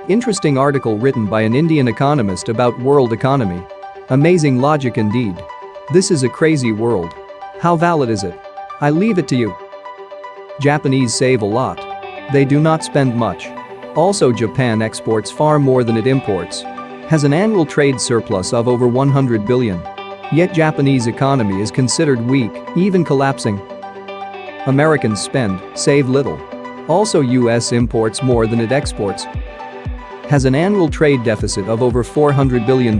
Interesting article written by an Indian economist about world economy. Amazing logic indeed. This is a crazy world. How valid is it? I leave it to you. Japanese save a lot. They do not spend much. Also, Japan exports far more than it imports. Has an annual trade surplus of over 100 billion. Yet Japanese economy is considered weak, even collapsing. Americans spend, save little. Also, US imports more than it exports. Has an annual trade deficit of over $400 billion.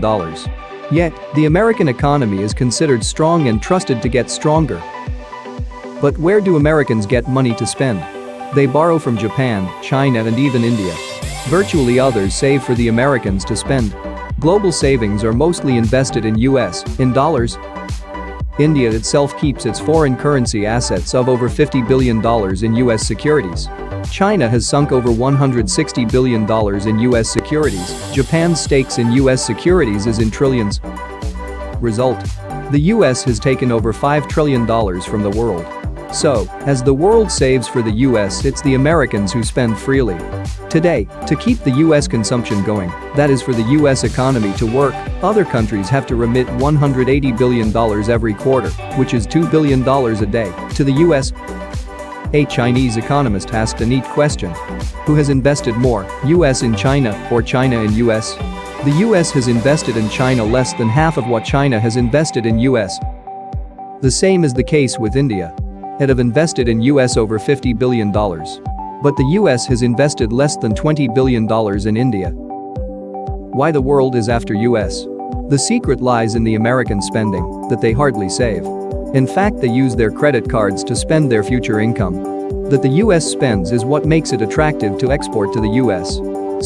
Yet, the American economy is considered strong and trusted to get stronger. But where do Americans get money to spend? They borrow from Japan, China and even India. Virtually others save for the Americans to spend. Global savings are mostly invested in US, in dollars. India itself keeps its foreign currency assets of over $50 billion in US securities. China has sunk over $160 billion in US securities. Japan's stakes in US securities is in trillions. Result: the US has taken over $5 trillion from the world. So, as the world saves for the US, it's the Americans who spend freely. Today, to keep the US consumption going, that is for the US economy to work, other countries have to remit $180 billion every quarter, which is $2 billion a day, to the US. A Chinese economist asked a neat question. Who has invested more, US in China or China in US? The US has invested in China less than half of what China has invested in US. The same is the case with India. It have invested in US over $50 billion. But the US has invested less than $20 billion in India. Why the world is after US? The secret lies in the American spending, that they hardly save. In fact, they use their credit cards to spend their future income. That the US spends is what makes it attractive to export to the US.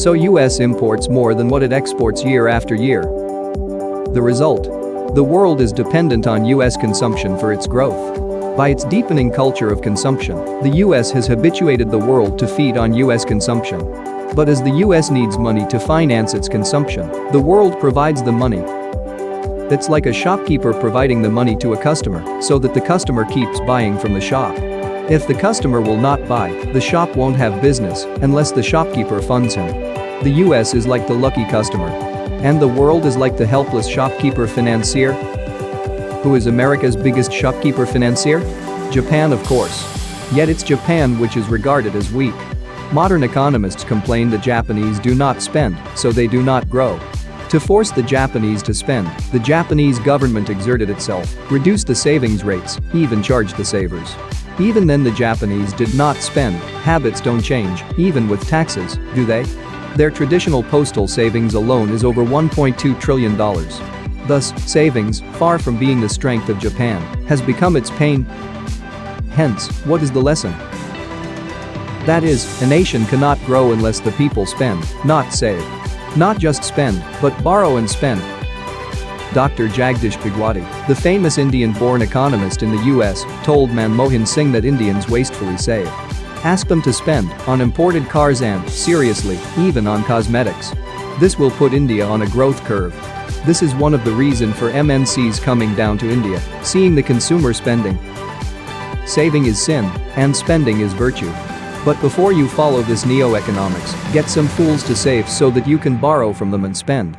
So US imports more than what it exports year after year. The result? The world is dependent on US consumption for its growth. By its deepening culture of consumption, the US has habituated the world to feed on US consumption. But as the US needs money to finance its consumption, the world provides the money. It's like a shopkeeper providing the money to a customer so that the customer keeps buying from the shop. If the customer will not buy, the shop won't have business unless the shopkeeper funds him. The US is like the lucky customer. And the world is like the helpless shopkeeper financier. Who is America's biggest shopkeeper financier? Japan, of course. Yet it's Japan which is regarded as weak. Modern economists complain the Japanese do not spend, so they do not grow. To force the Japanese to spend, the Japanese government exerted itself, reduced the savings rates, even charged the savers. Even then the Japanese did not spend. Habits don't change, even with taxes, do they? Their traditional postal savings alone is over $1.2 trillion. Thus, savings, far from being the strength of Japan, has become its pain. Hence, what is the lesson? That is, a nation cannot grow unless the people spend, not save. Not just spend, but borrow and spend. Dr. Jagdish Bhagwati, the famous Indian-born economist in the US, told Manmohan Singh that Indians wastefully save. Ask them to spend on imported cars and, seriously, even on cosmetics. This will put India on a growth curve. This is one of the reasons for MNCs coming down to India, seeing the consumer spending. Saving is sin, and spending is virtue. But before you follow this neo-economics, get some fools to save so that you can borrow from them and spend.